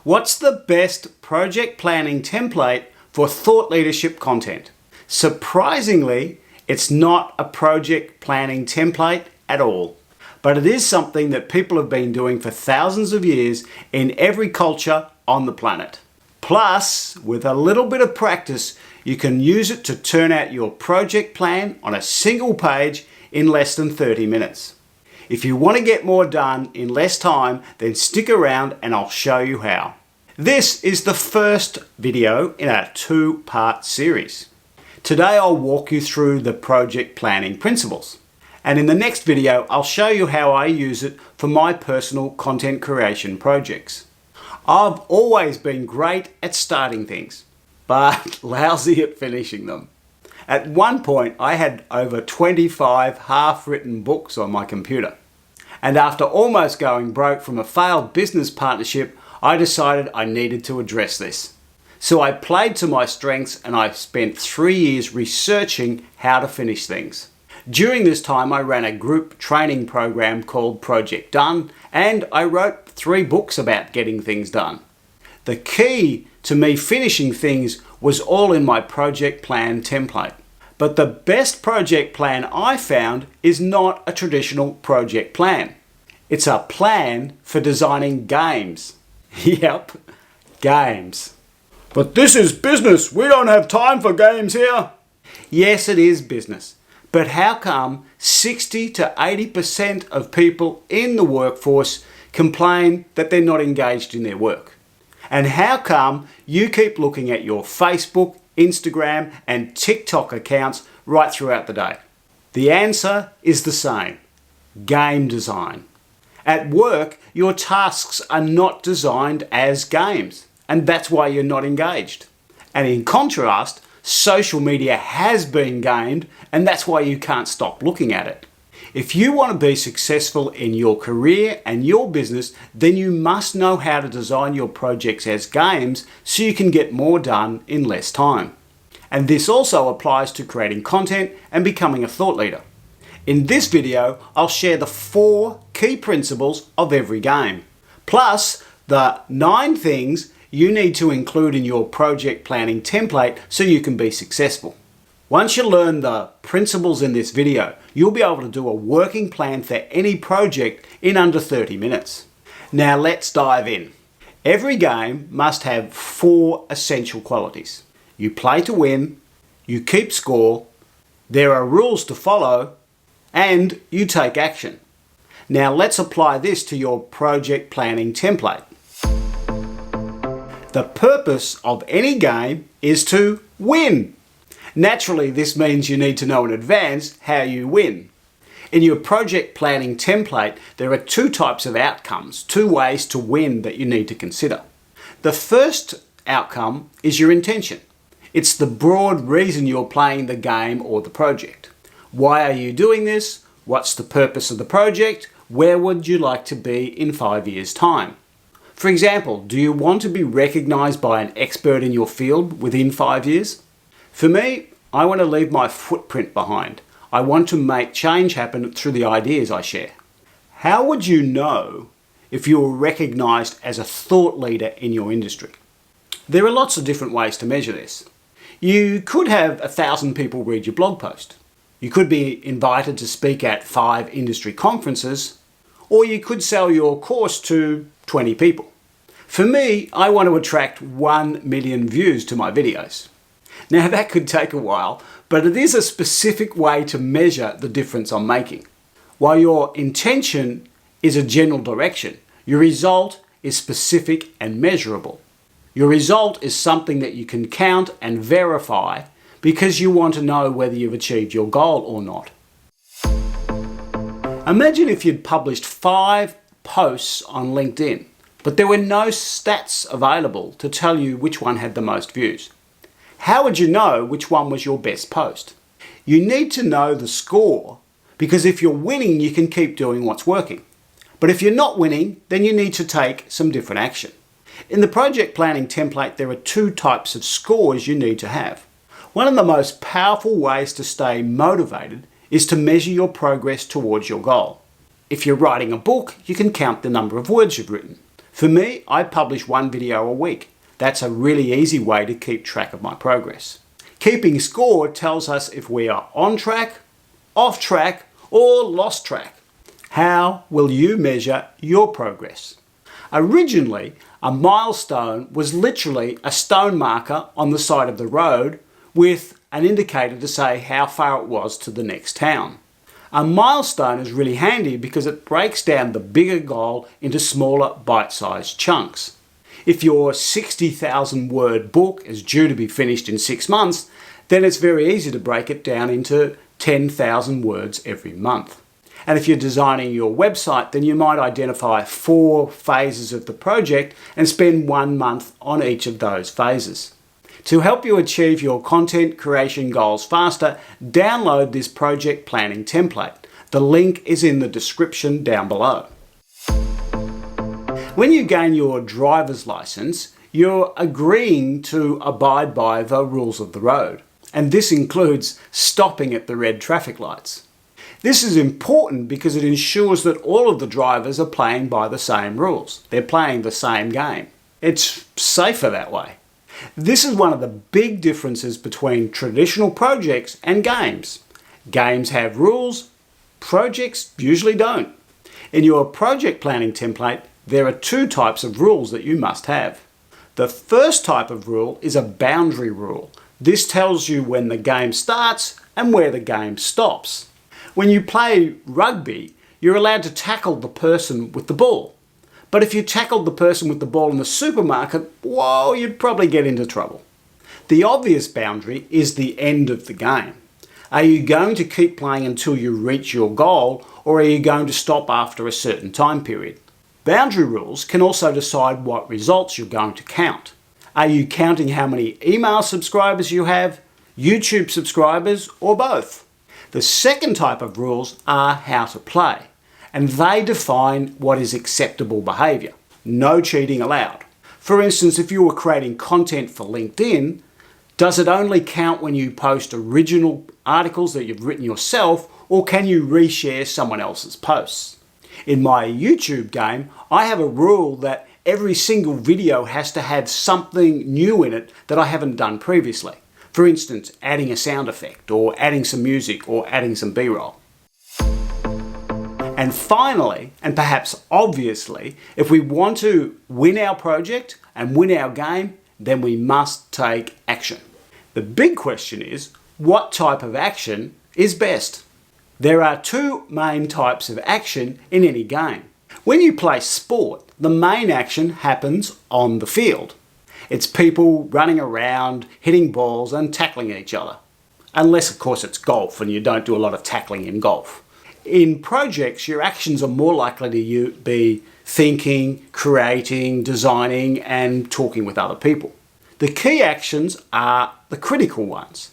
What's the best project planning template for thought leadership content? Surprisingly, it's not a project planning template at all, but it is something that people have been doing for thousands of years in every culture on the planet. Plus, with a little bit of practice, you can use it to turn out your project plan on a single page in less than 30 minutes. If you want to get more done in less time, then stick around and I'll show you how. This is the first video in a two-part series. Today I'll walk you through the project planning principles. And in the next video, I'll show you how I use it for my personal content creation projects. I've always been great at starting things, but lousy at finishing them. At one point, I had over 25 half-written books on my computer. And after almost going broke from a failed business partnership, I decided I needed to address this. So I played to my strengths and I spent 3 years researching how to finish things. During this time, I ran a group training program called Project Done, and I wrote 3 books about getting things done. The key to me finishing things was all in my project plan template. But the best project plan I found is not a traditional project plan. It's a plan for designing games. Yep, games. But this is business. We don't have time for games here. Yes, it is business. But how come 60 to 80% of people in the workforce complain that they're not engaged in their work? And how come you keep looking at your Facebook, Instagram and TikTok accounts right throughout the day? The answer is the same: game design. At work, your tasks are not designed as games, and that's why you're not engaged. And in contrast, social media has been gamed, and that's why you can't stop looking at it. If you want to be successful in your career and your business, then you must know how to design your projects as games so you can get more done in less time. And this also applies to creating content and becoming a thought leader. In this video, I'll share the 4 key principles of every game, plus the 9 things you need to include in your project planning template so you can be successful. Once you learn the principles in this video, you'll be able to do a working plan for any project in under 30 minutes. Now let's dive in. Every game must have 4 essential qualities. You play to win, you keep score, there are rules to follow, and you take action. Now let's apply this to your project planning template. The purpose of any game is to win. Naturally, this means you need to know in advance how you win. In your project planning template, there are 2 types of outcomes, 2 ways to win that you need to consider. The first outcome is your intention. It's the broad reason you're playing the game or the project. Why are you doing this? What's the purpose of the project? Where would you like to be in 5 years' time? For example, do you want to be recognized by an expert in your field within 5 years? For me, I want to leave my footprint behind. I want to make change happen through the ideas I share. How would you know if you were recognized as a thought leader in your industry? There are lots of different ways to measure this. You could have 1,000 people read your blog post. You could be invited to speak at 5 industry conferences, or you could sell your course to 20 people. For me, I want to attract 1 million views to my videos. Now that could take a while, but it is a specific way to measure the difference I'm making. While your intention is a general direction, your result is specific and measurable. Your result is something that you can count and verify because you want to know whether you've achieved your goal or not. Imagine if you'd published 5 posts on LinkedIn, but there were no stats available to tell you which one had the most views. How would you know which one was your best post? You need to know the score, because if you're winning, you can keep doing what's working. But if you're not winning, then you need to take some different action. In the project planning template, there are 2 types of scores you need to have. One of the most powerful ways to stay motivated is to measure your progress towards your goal. If you're writing a book, you can count the number of words you've written. For me, I publish one video a week. That's a really easy way to keep track of my progress. Keeping score tells us if we are on track, off track, or lost track. How will you measure your progress? Originally, a milestone was literally a stone marker on the side of the road with an indicator to say how far it was to the next town. A milestone is really handy because it breaks down the bigger goal into smaller bite-sized chunks. If your 60,000 word book is due to be finished in 6 months, then it's very easy to break it down into 10,000 words every month. And if you're designing your website, then you might identify 4 phases of the project and spend 1 month on each of those phases. To help you achieve your content creation goals faster, download this project planning template. The link is in the description down below. When you gain your driver's license, you're agreeing to abide by the rules of the road. And this includes stopping at the red traffic lights. This is important because it ensures that all of the drivers are playing by the same rules. They're playing the same game. It's safer that way. This is one of the big differences between traditional projects and games. Games have rules, projects usually don't. In your project planning template, there are 2 types of rules that you must have. The first type of rule is a boundary rule. This tells you when the game starts and where the game stops. When you play rugby, you're allowed to tackle the person with the ball. But if you tackled the person with the ball in the supermarket, whoa, you'd probably get into trouble. The obvious boundary is the end of the game. Are you going to keep playing until you reach your goal, or are you going to stop after a certain time period? Boundary rules can also decide what results you're going to count. Are you counting how many email subscribers you have, YouTube subscribers, or both? The second type of rules are how to play, and they define what is acceptable behavior. No cheating allowed. For instance, if you were creating content for LinkedIn, does it only count when you post original articles that you've written yourself, or can you reshare someone else's posts? In my YouTube game, I have a rule that every single video has to have something new in it that I haven't done previously. For instance, adding a sound effect, or adding some music, or adding some B-roll. And finally, and perhaps obviously, if we want to win our project and win our game, then we must take action. The big question is, what type of action is best? There are 2 main types of action in any game. When you play sport, the main action happens on the field. It's people running around, hitting balls and tackling each other. Unless, of course, it's golf and you don't do a lot of tackling in golf. In projects, your actions are more likely to be thinking, creating, designing, and talking with other people. The key actions are the critical ones.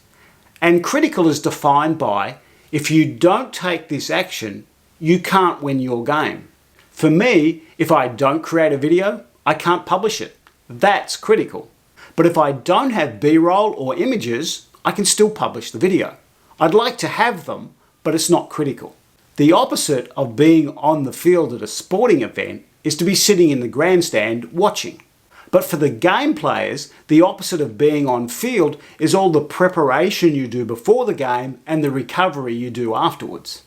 And critical is defined by, if you don't take this action, you can't win your game. For me, if I don't create a video, I can't publish it. That's critical. But if I don't have B-roll or images, I can still publish the video. I'd like to have them, but it's not critical. The opposite of being on the field at a sporting event is to be sitting in the grandstand watching. But for the game players, the opposite of being on field is all the preparation you do before the game and the recovery you do afterwards.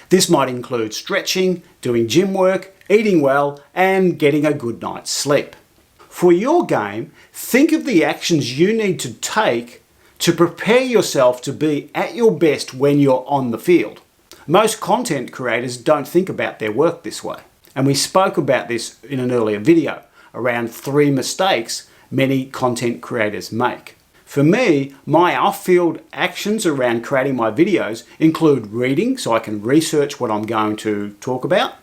This might include stretching, doing gym work, eating well, and getting a good night's sleep. For your game, think of the actions you need to take to prepare yourself to be at your best when you're on the field. Most content creators don't think about their work this way. And we spoke about this in an earlier video, around 3 mistakes many content creators make. For me, my off-field actions around creating my videos include reading so I can research what I'm going to talk about,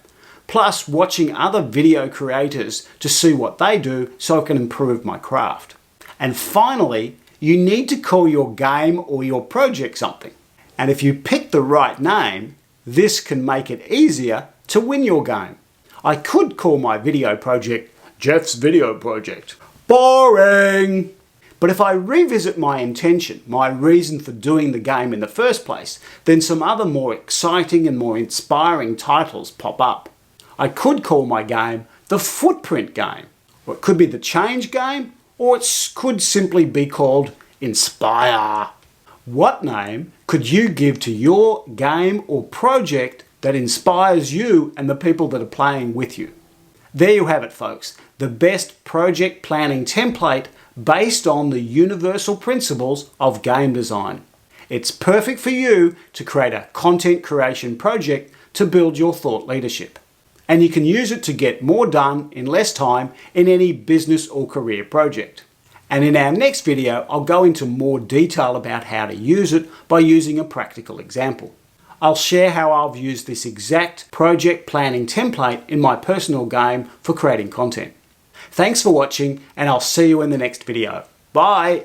plus watching other video creators to see what they do so I can improve my craft. And finally, you need to call your game or your project something. And if you pick the right name, this can make it easier to win your game. I could call my video project Geoff's Video Project. Boring! But if I revisit my intention, my reason for doing the game in the first place, then some other more exciting and more inspiring titles pop up. I could call my game the footprint game, or it could be the change game, or it could simply be called Inspire. What name could you give to your game or project that inspires you and the people that are playing with you? There you have it, folks, the best project planning template based on the universal principles of game design. It's perfect for you to create a content creation project to build your thought leadership. And you can use it to get more done in less time in any business or career project. And in our next video, I'll go into more detail about how to use it by using a practical example. I'll share how I've used this exact project planning template in my personal game for creating content. Thanks for watching, and I'll see you in the next video. Bye!